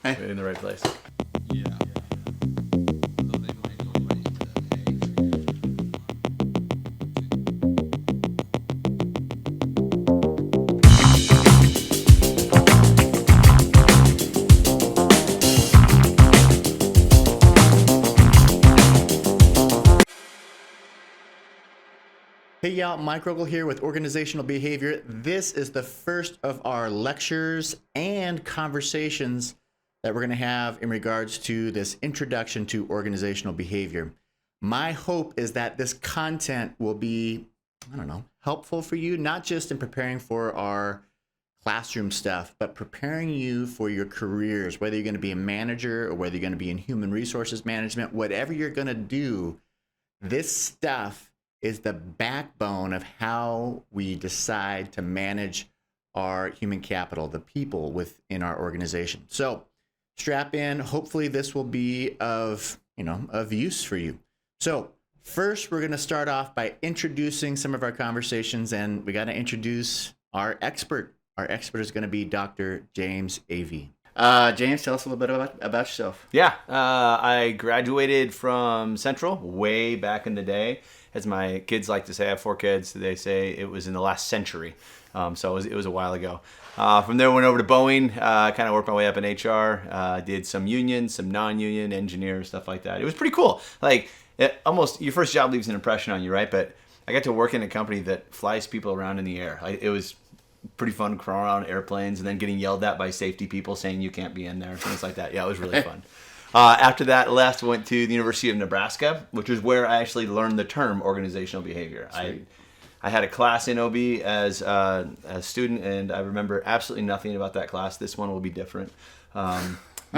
in the right place. Yeah. Though they might go right into, hey. Hey y'all, Mike Rogel here with Organizational Behavior. This is the first of our lectures and conversations that we're going to have in regards to this introduction to organizational behavior. My hope is that this content will be, helpful for you, not just in preparing for our classroom stuff, but preparing you for your careers, whether you're going to be a manager or whether you're going to be in human resources management, whatever you're going to do, this stuff is the backbone of how we decide to manage our human capital, the people within our organization. So strap in. Hopefully this will be of use for you. So first, we're going to start off by introducing some of our conversations, and we got to introduce our expert. Our expert is going to be Dr. James Avey. James, tell us a little bit about yourself. Yeah, I graduated from Central way back in the day. As my kids like to say, I have 4 kids. They say it was in the last century, so it was a while ago. From there, went over to Boeing. Kind of worked my way up in HR. Did some union, some non-union, engineers, stuff like that. It was pretty cool. Like almost your first job leaves an impression on you, right? But I got to work in a company that flies people around in the air. It was pretty fun crawling around airplanes and then getting yelled at by safety people saying you can't be in there, things like that. Yeah, it was really fun. After that, went to the University of Nebraska, which is where I actually learned the term organizational behavior. I had a class in OB as a student, and I remember absolutely nothing about that class. This one will be different. But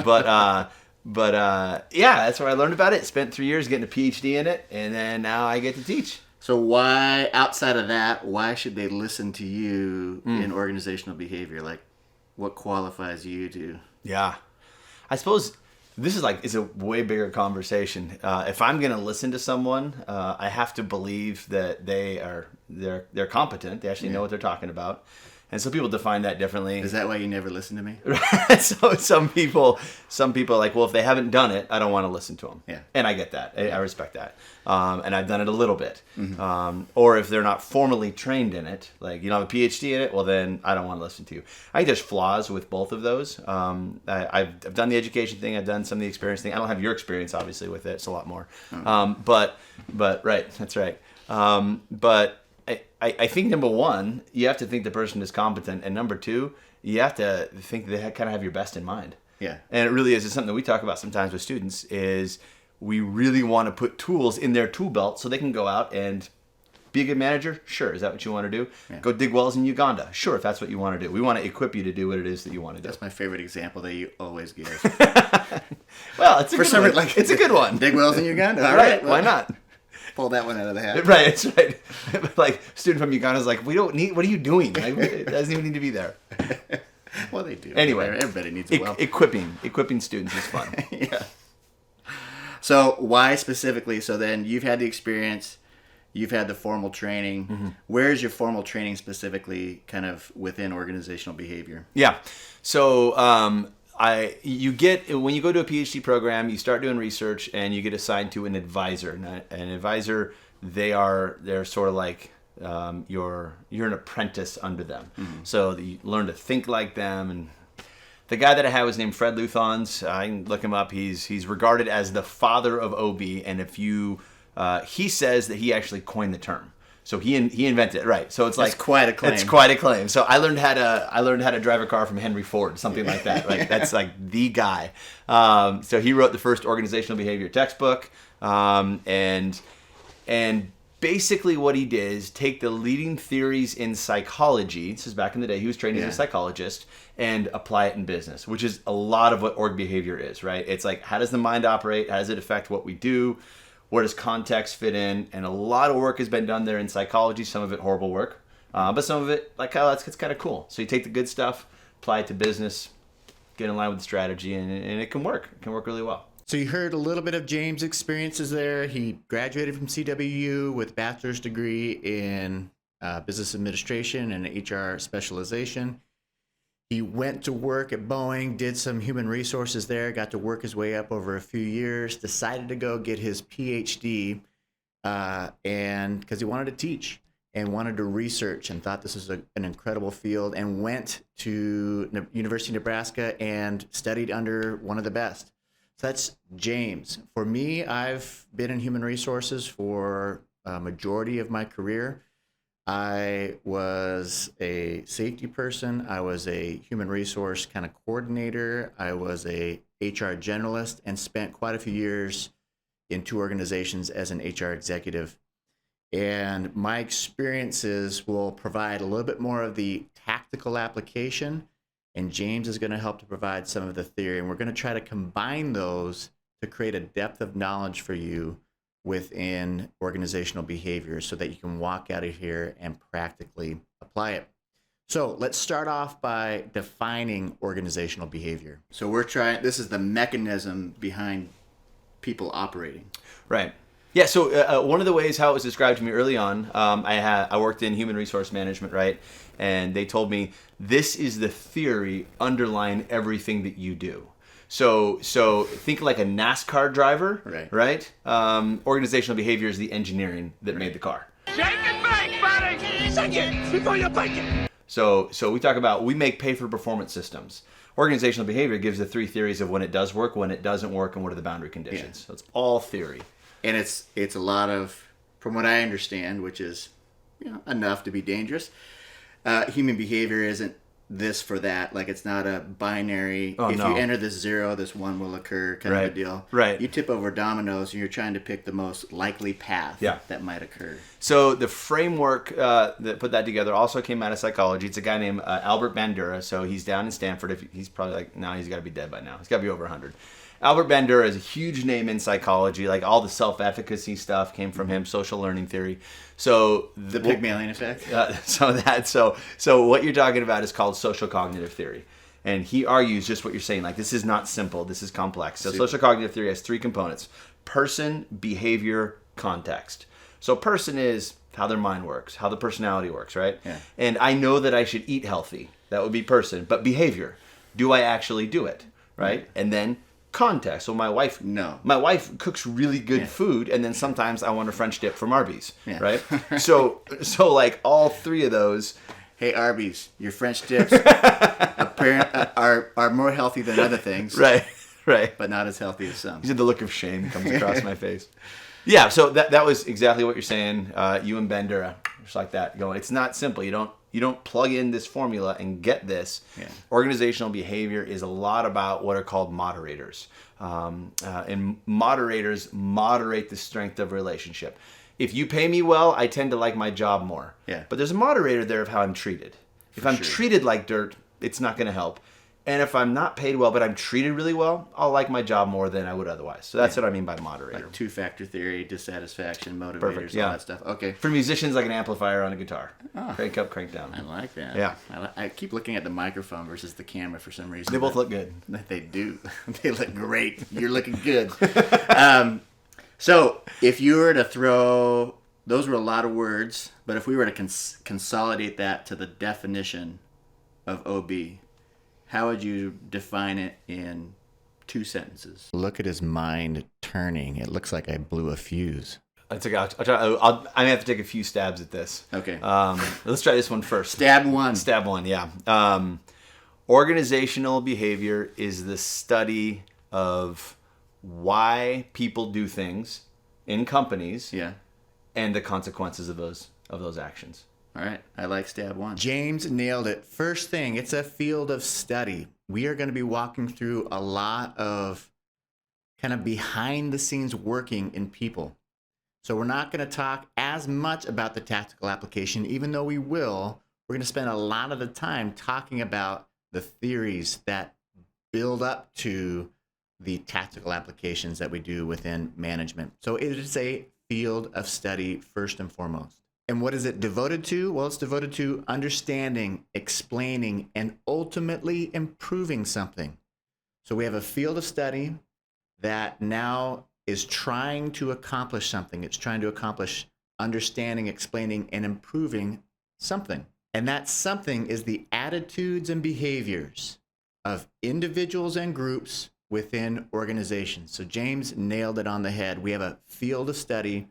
yeah, that's where I learned about it. Spent 3 years getting a PhD in it, and then now I get to teach. So why, outside of that, why should they listen to you in organizational behavior? Like, what qualifies you to? Yeah, I suppose this is a way bigger conversation. If I'm going to listen to someone, I have to believe that they're competent. They actually know what they're talking about. And some people define that differently. Is that why you never listen to me? So some people are like, well, if they haven't done it, I don't want to listen to them. Yeah. And I get that. I respect that. And I've done it a little bit. Mm-hmm. Or if they're not formally trained in it, like you don't have a PhD in it, well, then I don't want to listen to you. I think there's flaws with both of those. I've done the education thing. I've done some of the experience thing. I don't have your experience, obviously, with it. It's a lot more. But right. That's right. But I think number one, you have to think the person is competent, and number two, you have to think they kind of have your best in mind. Yeah. And it really is. It's something that we talk about sometimes with students is we really want to put tools in their tool belt so they can go out and be a good manager. Sure. Is that what you want to do? Yeah. Go dig wells in Uganda. Sure. If that's what you want to do. We want to equip you to do what it is that you want to do. That's my favorite example that you always give. Well, it's a good one. Like, it's a good one. Dig wells in Uganda. All right. Well, Why not? Pull that one out of the hat. Right, that's right. Like, student from Uganda is like, we don't need, what are you doing? Like, it doesn't even need to be there. Well, they do. Anyway. Everybody needs a well. Equipping students is fun. Yeah. So why specifically? So then you've had the experience, you've had the formal training. Mm-hmm. Where's your formal training specifically kind of within organizational behavior? Yeah. So, you get, when you go to a PhD program, you start doing research and you get assigned to an advisor. An advisor, they're sort of like you're an apprentice under them. Mm-hmm. So you learn to think like them. And the guy that I had was named Fred Luthans. I can look him up. He's regarded as the father of OB. And if you, he says that he actually coined the term. So he invented it, right? So it's like quite a claim. It's quite a claim. So I learned how to drive a car from Henry Ford, something like that. Like that's like the guy. So he wrote the first organizational behavior textbook, and basically what he did is take the leading theories in psychology. This is back in the day. He was trained as a psychologist, and apply it in business, which is a lot of what org behavior is, right? It's like, how does the mind operate? How does it affect what we do? Where does context fit in? And a lot of work has been done there in psychology, some of it horrible work, but some of it, like, oh, it's kind of cool. So you take the good stuff, apply it to business, get in line with the strategy, and it can work. It can work really well. So you heard a little bit of James' experiences there. He graduated from CWU with a bachelor's degree in business administration and HR specialization. He went to work at Boeing, did some human resources there, got to work his way up over a few years, decided to go get his PhD, and because he wanted to teach and wanted to research and thought this was an incredible field, and went to University of Nebraska and studied under one of the best. So that's James. For me, I've been in human resources for a majority of my career. I was a safety person. I was a human resource kind of coordinator. I was a HR generalist and spent quite a few years in 2 organizations as an HR executive. And my experiences will provide a little bit more of the tactical application, and James is going to help to provide some of the theory. And we're going to try to combine those to create a depth of knowledge for you within organizational behavior so that you can walk out of here and practically apply it. So let's start off by defining organizational behavior. So this is the mechanism behind people operating. Right. Yeah. So one of the ways how it was described to me early on, I worked in human resource management, right? And they told me this is the theory underlying everything that you do. So think like a NASCAR driver, right? Organizational behavior is the engineering that made the car. Shake and bake, buddy! Shake it before you bake it! So we talk about, we make pay-for-performance systems. Organizational behavior gives the 3 theories of when it does work, when it doesn't work, and what are the boundary conditions. So it's all theory. And it's a lot of, from what I understand, which is enough to be dangerous, human behavior isn't this for that. Like, it's not a binary, you enter this 0, this 1 will occur kind of a deal. Right. You tip over dominoes and you're trying to pick the most likely path that might occur. So the framework that put that together also came out of psychology. It's a guy named Albert Bandura. So he's down in Stanford. He's probably he's got to be dead by now. He's got to be over 100. Albert Bandura is a huge name in psychology. Like, all the self-efficacy stuff came from him, social learning theory. So the Pygmalion effect. So what you're talking about is called social cognitive theory. And he argues just what you're saying. Like, this is not simple. This is complex. So social cognitive theory has 3 components: person, behavior, context. So person is how their mind works, how the personality works, right? Yeah. And I know that I should eat healthy. That would be person. But behavior, do I actually do it, right? And then context. So my wife cooks really good food, and then sometimes I want a French dip from Arby's, right? So like all 3 of those. Hey, Arby's, your French dips are more healthy than other things, right, but not as healthy as some. You said the look of shame that comes across my face. Yeah, so that was exactly what you're saying. You and Bandura, just like that. It's not simple. You don't plug in this formula and get this. Yeah. Organizational behavior is a lot about what are called moderators. And moderators moderate the strength of a relationship. If you pay me well, I tend to like my job more. Yeah. But there's a moderator there of how I'm treated. If I'm treated like dirt, it's not going to help. And if I'm not paid well, but I'm treated really well, I'll like my job more than I would otherwise. So that's what I mean by moderator. Like 2-factor theory, dissatisfaction, motivators, Perfect, all that stuff. Okay. For musicians, like an amplifier on a guitar. Crank up, crank down. I like that. Yeah. I keep looking at the microphone versus the camera for some reason. They both look good. They do. They look great. You're looking good. So if you were to throw, those were a lot of words, but if we were to consolidate that to the definition of OB, how would you define it in 2 sentences? Look at his mind turning. It looks like I blew a fuse. I'm gonna have to take a few stabs at this. Okay. Let's try this one first. Stab one. Yeah. Organizational behavior is the study of why people do things in companies. Yeah. And the consequences of those actions. All right. I like stab 1. James nailed it. First thing, it's a field of study. We are going to be walking through a lot of kind of behind the scenes working in people. So we're not going to talk as much about the tactical application, even though we will. We're going to spend a lot of the time talking about the theories that build up to the tactical applications that we do within management. So it is a field of study first and foremost. And what is it devoted to? Well, it's devoted to understanding, explaining, and ultimately improving something. So we have a field of study that now is trying to accomplish something. It's trying to accomplish understanding, explaining, and improving something. And that something is the attitudes and behaviors of individuals and groups within organizations. So James nailed it on the head. We have a field of study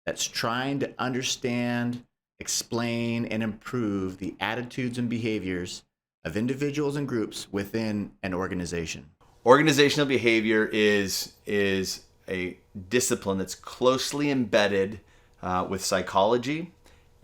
that's trying to understand, explain, and improve the attitudes and behaviors of individuals and groups within an organization. Organizational behavior is a discipline that's closely embedded with psychology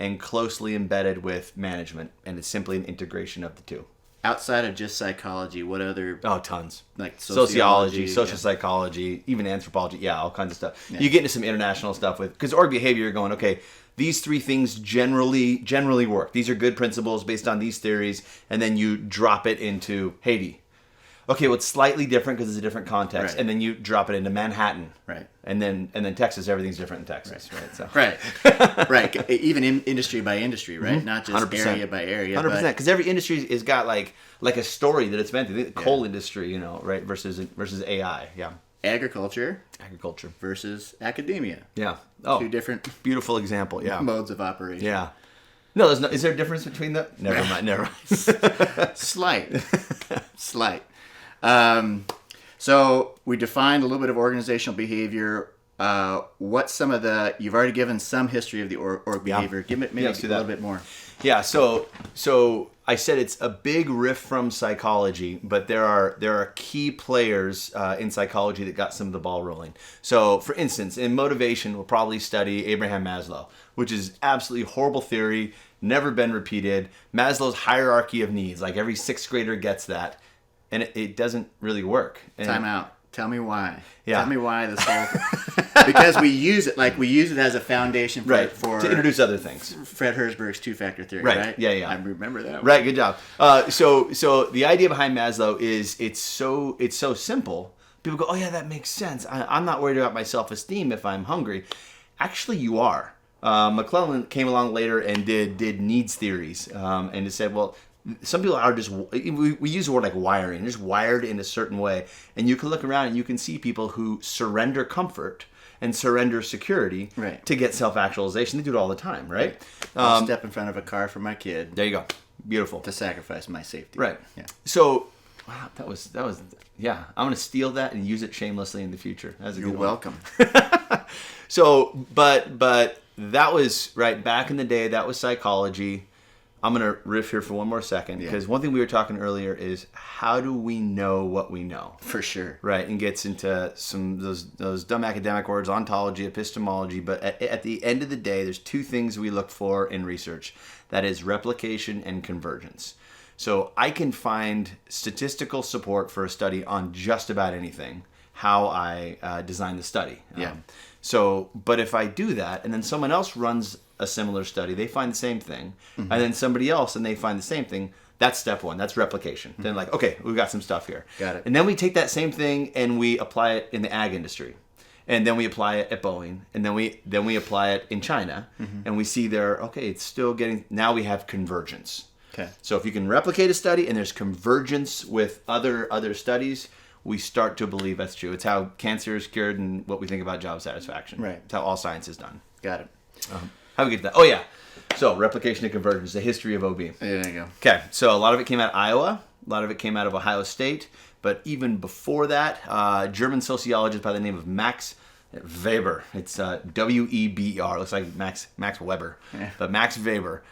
and closely embedded with management, and it's simply an integration of the two. Outside of just psychology, what other Tons. like Sociology, social yeah. psychology, even anthropology, all kinds of stuff. Yeah. You get into some international stuff with, because org behavior, you're going, okay, these three things generally work. These are good principles based on these theories, and then you drop it into Haiti. Okay, well, it's slightly different because it's a different context, Right. and then you drop it into Manhattan, Right. and then Texas, everything's different in Texas, right? So. Right, right. Even in industry by industry, right? Not just 100%. area by area. 100%, but because every industry has got like a story that it's meant to. The coal industry, right, versus AI, agriculture agriculture, versus academia. yeah. Two different Beautiful example, yeah. modes of operation. Yeah. No, there's no. Is there a difference between them? Never mind. Never mind. Slight. So we defined a little bit of organizational behavior. What's some of you've already given some history of the org behavior. Give it maybe let's do a that. little bit more. Yeah. So I said it's a big riff from psychology, but there are key players in psychology that got some of the ball rolling. So, for instance, in motivation, we'll probably study Abraham Maslow, which is absolutely horrible theory, never been repeated. Maslow's hierarchy of needs, like every sixth grader gets that, and it doesn't really work. And Time out. Tell me why. Yeah. Tell me why this whole because we use it as a foundation for to introduce other things. Fred Herzberg's two-factor theory, Right. right? Yeah. I remember that. Right, good job. So the idea behind Maslow is it's so simple. People go, oh yeah, that makes sense. I'm not worried about my self-esteem if I'm hungry. Actually, you are. McClellan came along later and did needs theories and just said, well, some people are just, we use the word like wiring, just wired in a certain way. And you can look around and you can see people who surrender comfort and surrender security Right. to get self-actualization. They do it all the time, right? I'll step in front of a car for my kid There you go. Beautiful. to sacrifice my safety. Right. Yeah. So, wow, that was yeah. I'm gonna steal that and use it shamelessly in the future. That's a You're good one. welcome. So, but that was right back in the day. That was psychology. I'm gonna riff here for one more second because one thing we were talking earlier is how do we know what we know? For sure. Right, and gets into some those dumb academic words, ontology, epistemology. But at the end of the day, there's two things we look for in research. That is replication and convergence. So I can find statistical support for a study on just about anything, how I design the study. Yeah. But if I do that, and then someone else runs a similar study, they find the same thing, and then somebody else and they find the same thing, that's step one. That's replication. Then like, okay, we've got some stuff here. Got it. And then we take that same thing and we apply it in the ag industry. And then we apply it at Boeing, and then we apply it in China, and we see it's still getting, now we have convergence. Okay. So if you can replicate a study and there's convergence with other studies, we start to believe that's true. It's how cancer is cured and what we think about job satisfaction. Right. It's how all science is done. Got it. How do we get to that? Oh, yeah. So replication and convergence, the history of OB. There you go. Okay, so a lot of it came out of Iowa. A lot of it came out of Ohio State. But even before that, German sociologist by the name of Max Weber. It's Weber. Looks like Max Weber. Yeah. But Max Weber.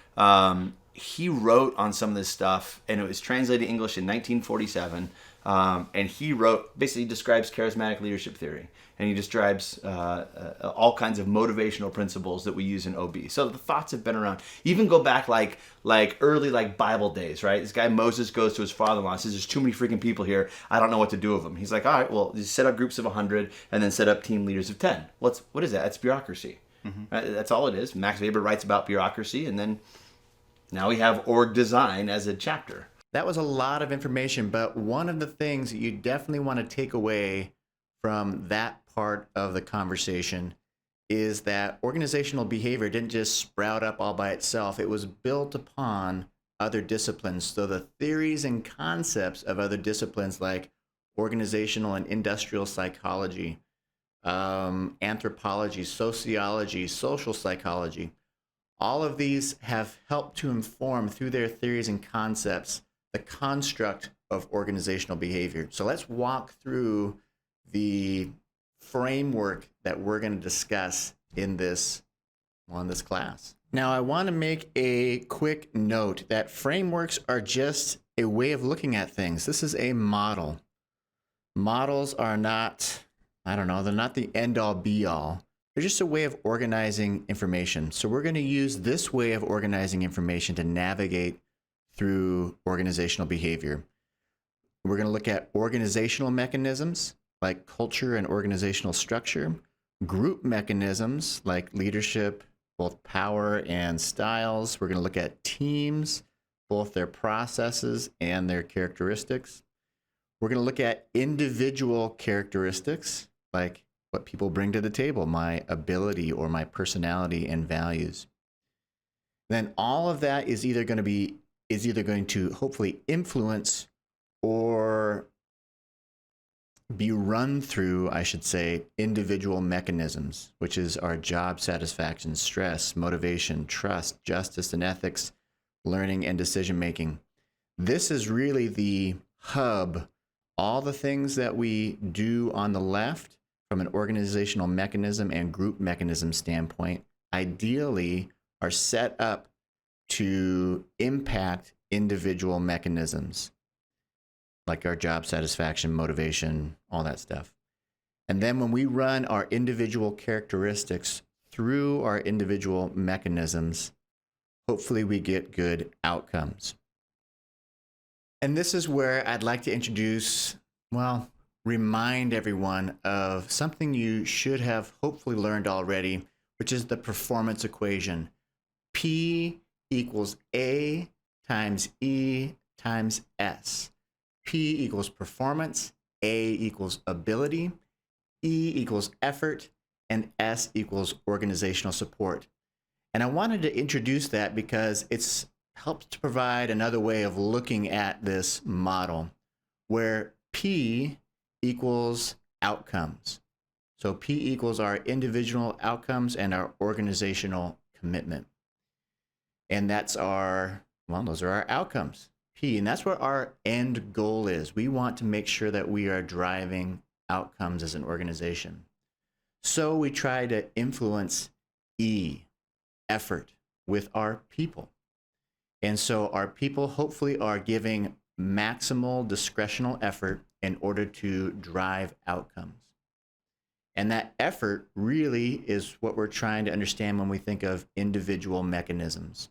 He wrote on some of this stuff, and it was translated to English in 1947. And he basically describes charismatic leadership theory. And he describes all kinds of motivational principles that we use in OB. So the thoughts have been around. Even go back like early Bible days, right? This guy Moses goes to his father-in-law and says, "There's too many freaking people here. I don't know what to do with them." He's like, "All right, well, just set up groups of 100 and then set up team leaders of 10." What is that? That's bureaucracy. That's all it is. Max Weber writes about bureaucracy, and then now we have org design as a chapter. That was a lot of information, but one of the things that you definitely want to take away from that part of the conversation is that organizational behavior didn't just sprout up all by itself. It was built upon other disciplines. So the theories and concepts of other disciplines like organizational and industrial psychology, anthropology, sociology, social psychology, All of these have helped to inform through their theories and concepts the construct of organizational behavior. So let's walk through the framework that we're going to discuss in this class. Now, I want to make a quick note that frameworks are just a way of looking at things. This is a model. Models are not, they're not the end-all be-all. They're just a way of organizing information. So we're going to use this way of organizing information to navigate through organizational behavior. We're going to look at organizational mechanisms like culture and organizational structure, group mechanisms like leadership, both power and styles. We're going to look at teams, both their processes and their characteristics. We're going to look at individual characteristics like what people bring to the table, my ability or my personality and values. Then all of that is either going to hopefully influence or be run through, I should say, individual mechanisms, which is our job satisfaction, stress, motivation, trust, justice and ethics, learning and decision making. This is really the hub. All the things that we do on the left from an organizational mechanism and group mechanism standpoint ideally are set up to impact individual mechanisms like our job satisfaction, motivation, all that stuff. And then when we run our individual characteristics through our individual mechanisms, hopefully we get good outcomes. And this is where I'd like to introduce, remind everyone of something you should have hopefully learned already, which is the performance equation. P equals A times E times S. P equals performance, A equals ability, E equals effort, and S equals organizational support. And I wanted to introduce that because it helps to provide another way of looking at this model where P equals outcomes. So P equals our individual outcomes and our organizational commitment. And those are our outcomes. P, and that's what our end goal is. We want to make sure that we are driving outcomes as an organization. So we try to influence E, effort, with our people. And so our people hopefully are giving maximal discretional effort in order to drive outcomes. And that effort really is what we're trying to understand when we think of individual mechanisms.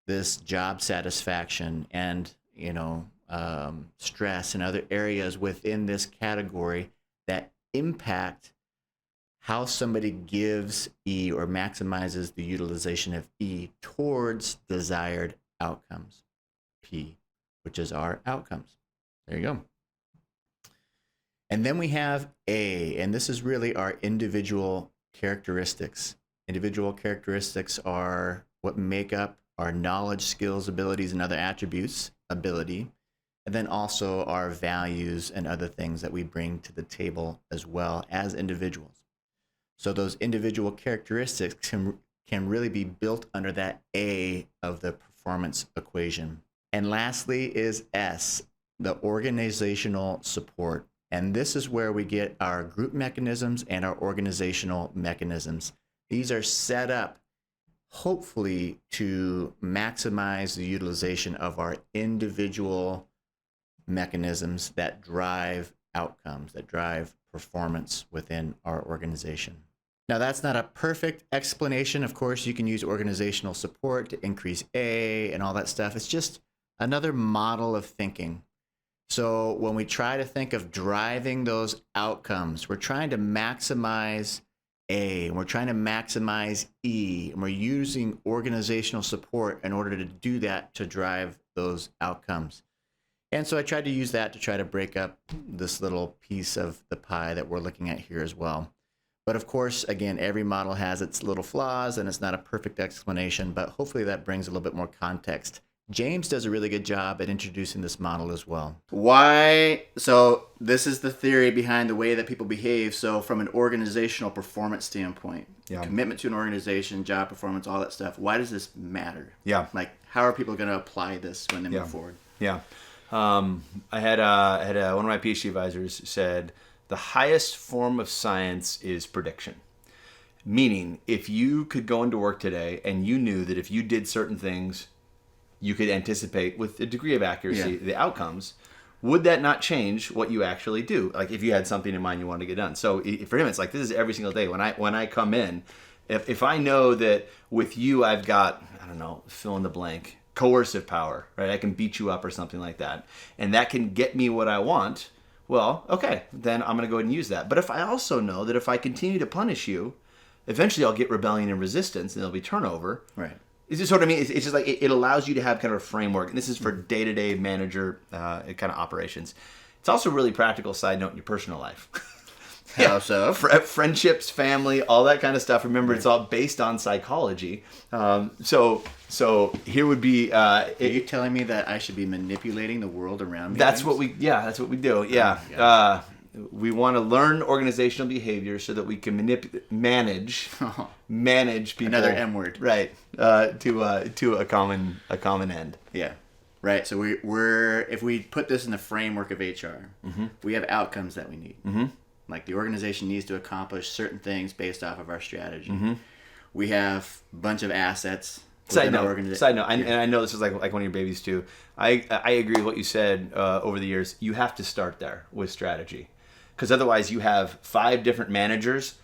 This job satisfaction and stress and other areas within this category that impact how somebody gives E or maximizes the utilization of E towards desired outcomes. P, which is our outcomes. There you go. And then we have A, and this is really our individual characteristics. Individual characteristics are what make up our knowledge, skills, abilities, and other attributes, ability, and then also our values and other things that we bring to the table as well as individuals. So those individual characteristics can really be built under that A of the performance equation. And lastly is S, the organizational support. And this is where we get our group mechanisms and our organizational mechanisms. These are set up hopefully to maximize the utilization of our individual mechanisms that drive outcomes, that drive performance within our organization. Now, that's not a perfect explanation. Of course, you can use organizational support to increase A and all that stuff. It's just another model of thinking. So when we try to think of driving those outcomes, we're trying to maximize A, and we're trying to maximize E, and we're using organizational support in order to do that to drive those outcomes. And so I tried to use that to try to break up this little piece of the pie that we're looking at here as well. But of course, again, every model has its little flaws and it's not a perfect explanation, but hopefully that brings a little bit more context. James does a really good job at introducing this model as well. Why? So this is the theory behind the way that people behave. So from an organizational performance standpoint, Yeah. commitment to an organization, job performance, all that stuff, why does this matter? Yeah. Like, how are people going to apply this when they Yeah. move forward? Yeah. I had one of my PhD advisors said the highest form of science is prediction. Meaning, if you could go into work today and you knew that if you did certain things, you could anticipate with a degree of accuracy the outcomes, would that not change what you actually do? Like if you had something in mind you wanted to get done. So for him, it's like this is every single day. When I come in, if I know that with you I've got, I don't know, fill in the blank, coercive power, right? I can beat you up or something like that, and that can get me what I want. Well, okay, then I'm going to go ahead and use that. But if I also know that if I continue to punish you, eventually I'll get rebellion and resistance, and there'll be turnover. Right. Is this what I mean? It's just like it allows you to have kind of a framework, and this is for day-to-day manager kind of operations. It's also really practical side note in your personal life. How so? Friendships, family, all that kind of stuff. Remember, it's all based on psychology. So here would be. Are you telling me that I should be manipulating the world around me? That's what we do. Yeah. We want to learn organizational behavior so that we can manage people. Another M word. Right. To a common end. Yeah. Right. So we're if we put this in the framework of HR, we have outcomes that we need. Mm-hmm. Like the organization needs to accomplish certain things based off of our strategy. Mm-hmm. We have a bunch of assets. Side note, and I know this is like one of your babies too. I agree with what you said over the years. You have to start there with strategy, because otherwise you have 5 different managers.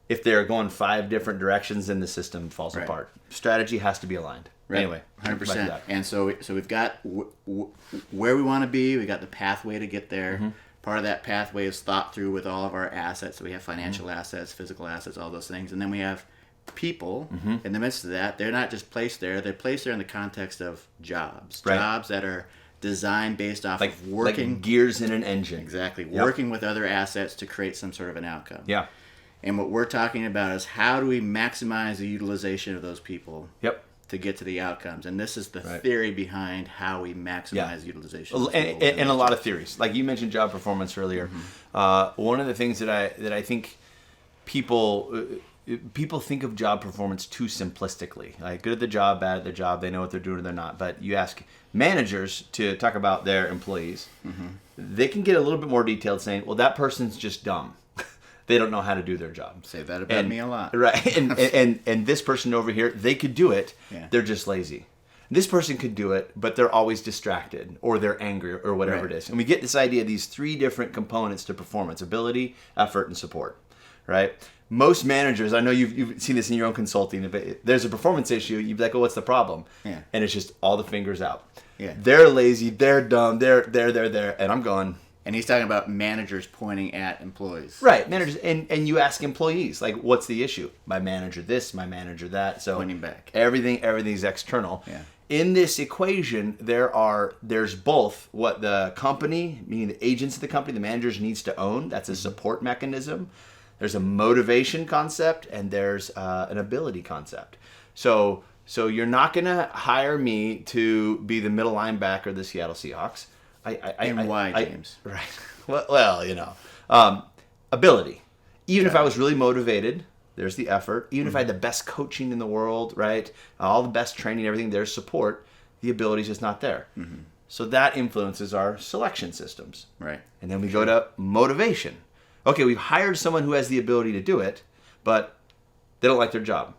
If they're going 5 different directions, then the system falls apart. Strategy has to be aligned. Right. Anyway, 100%. And so we've got where we want to be. We got the pathway to get there. Mm-hmm. Part of that pathway is thought through with all of our assets. So we have financial assets, physical assets, all those things, and then we have people in the midst of that. They're not just placed there; they're placed there in the context of jobs, jobs that are designed based off of working like gears in an engine. Exactly, working with other assets to create some sort of an outcome. Yeah. And what we're talking about is how do we maximize the utilization of those people? Yep. To get to the outcomes, and this is the theory behind how we maximize utilization. And a lot of theories, like you mentioned, job performance earlier. Mm-hmm. One of the things that I think people think of job performance too simplistically. Like good at the job, bad at the job. They know what they're doing or they're not. But you ask managers to talk about their employees, they can get a little bit more detailed, saying, "Well, that person's just dumb." They don't know how to do their job. Say that about me a lot. Right. And this person over here, they could do it. Yeah. They're just lazy. This person could do it, but they're always distracted or they're angry or whatever it is. And we get this idea of these 3 different components to performance: ability, effort, and support. Right? Most managers, I know you've seen this in your own consulting, if there's a performance issue, you'd be like, "Oh, what's the problem?" Yeah. And it's just all the fingers out. Yeah. They're lazy, they're dumb, they're there. And I'm going... And he's talking about managers pointing at employees. Right, managers. And you ask employees, like, what's the issue? My manager this, my manager that. So pointing back. Everything's external. Yeah. In this equation, there's both what the company, meaning the agents of the company, the managers needs to own. That's a support mechanism. There's a motivation concept, and there's an ability concept. So you're not going to hire me to be the middle linebacker of the Seattle Seahawks. Why, James? Right. Well, ability. Even if I was really motivated, there's the effort. Even if I had the best coaching in the world, right, all the best training, everything, there's support. The ability's just not there. Mm-hmm. So that influences our selection systems. Right. And then we go to motivation. Okay, we've hired someone who has the ability to do it, but they don't like their job.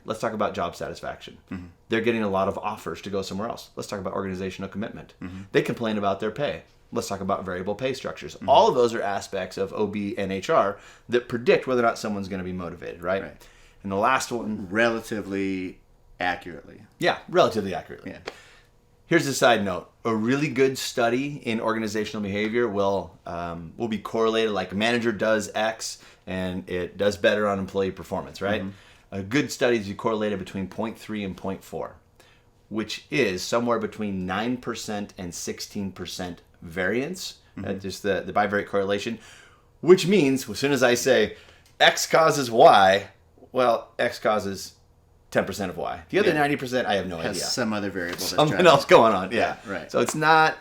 Let's talk about job satisfaction. Mm-hmm. They're getting a lot of offers to go somewhere else. Let's talk about organizational commitment. Mm-hmm. They complain about their pay. Let's talk about variable pay structures. Mm-hmm. All of those are aspects of OB and HR that predict whether or not someone's going to be motivated, right? And the last one... Relatively accurately. Yeah, relatively accurately. Yeah. Here's a side note. A really good study in organizational behavior will be correlated, like a manager does X and it does better on employee performance, right? Mm-hmm. A good study is correlated between 0.3 and 0.4, which is somewhere between 9% and 16% variance, just the bivariate correlation, which means as soon as I say X causes Y, well, X causes 10% of why. The other Yeah. 90%, I have no Has idea. some other variable. That's Something driving else it. going on. Yeah. right. So it's not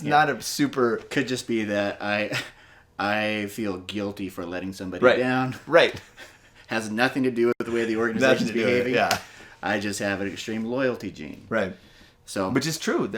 not a super Could just be that I feel guilty for letting somebody right down. right. Has nothing to do with the way the organization's Nothing to do with it, behaving. yeah. I just have an extreme loyalty gene. Right. So, Which is true.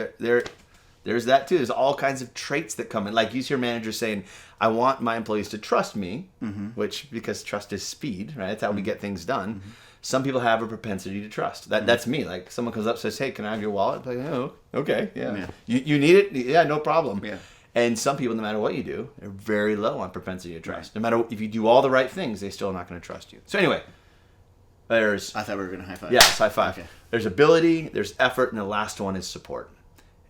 There's that too. There's all kinds of traits that come in. Like you hear managers saying, I want my employees to trust me, which, because trust is speed, right? That's how we get things done. Some people have a propensity to trust. That's me. Like someone comes up and says, hey, can I have your wallet? I'm like, oh, okay, yeah. Yeah. You need it? Yeah, no problem. Yeah. And some people, no matter what you do, are very low on propensity to trust. No matter if you do all the right things, they still are not going to trust you. So anyway, there's I thought we were going to high five. yes, high five. Okay. There's ability, there's effort, and the last one is support.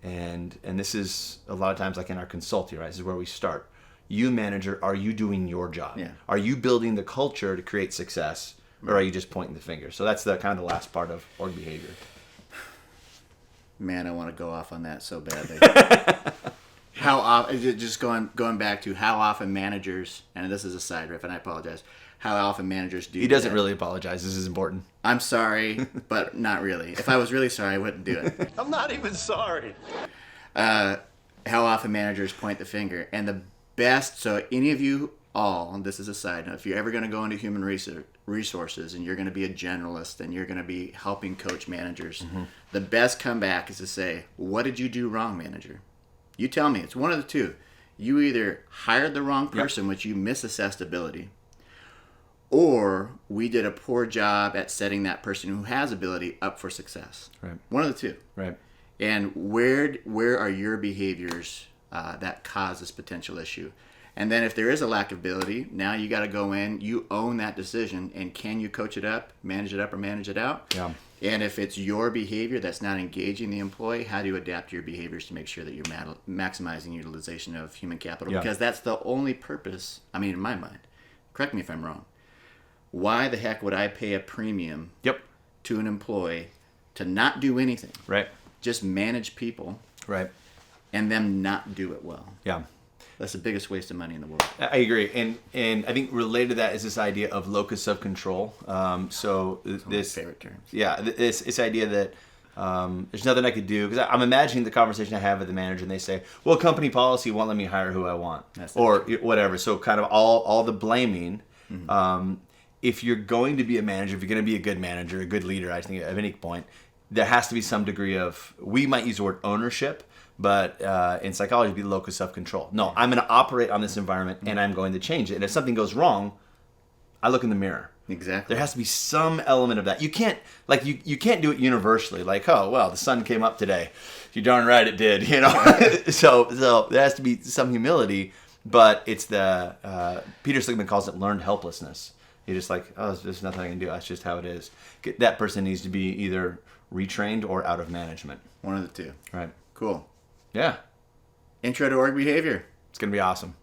And this is a lot of times like in our consulting, right? This is where we start. You, manager, are you doing your job? Yeah. Are you building the culture to create success, or are you just pointing the finger? So that's the kind of the last part of org behavior. Man, I want to go off on that so badly. How often? Just going back to how often managers, and this is a side riff, and I apologize. How often managers do? He doesn't that. really apologize. This is important. I'm sorry, but not really. If I was really sorry, I wouldn't do it. I'm not even sorry. How often managers point the finger, and the best. So any of you all, and this is a side note, if you're ever going to go into human resources and you're going to be a generalist and you're going to be helping coach managers, the best comeback is to say, "What did you do wrong, manager?" You tell me. It's one of the two. You either hired the wrong person, which you misassessed ability, or we did a poor job at setting that person who has ability up for success. Right. One of the two. Right. And where are your behaviors that cause this potential issue? And then if there is a lack of ability, now you got to go in, you own that decision, and can you coach it up, manage it up, or manage it out? Yeah. And if it's your behavior that's not engaging the employee, how do you adapt your behaviors to make sure that you're maximizing utilization of human capital? Yeah. Because that's the only purpose, I mean, in my mind, correct me if I'm wrong, why the heck would I pay a premium Yep. to an employee to not do anything, Right. just manage people, Right. and them not do it well? Yeah. That's the biggest waste of money in the world. I agree, and I think related to that is this idea of locus of control. So One of my this, favorite terms. yeah, this idea that there's nothing I could do, because I'm imagining the conversation I have with the manager, and they say, "Well, company policy won't let me hire who I want," That's or whatever. So kind of all the blaming. If you're going to be a manager, if you're going to be a good manager, a good leader, I think at any point, there has to be some degree of, we might use the word ownership, but in psychology, it'd be locus of control. No, I'm going to operate on this environment, and I'm going to change it. And if something goes wrong, I look in the mirror. Exactly. There has to be some element of that. You can't, like, you can't do it universally. Like, oh, well, the sun came up today. You're darn right it did. You know. so there has to be some humility, but it's the Peter Sligman calls it learned helplessness. You're just like, oh, there's nothing I can do. That's just how it is. That person needs to be either retrained or out of management. One of the two. Right. Cool. Yeah. Intro to org behavior. It's gonna be awesome.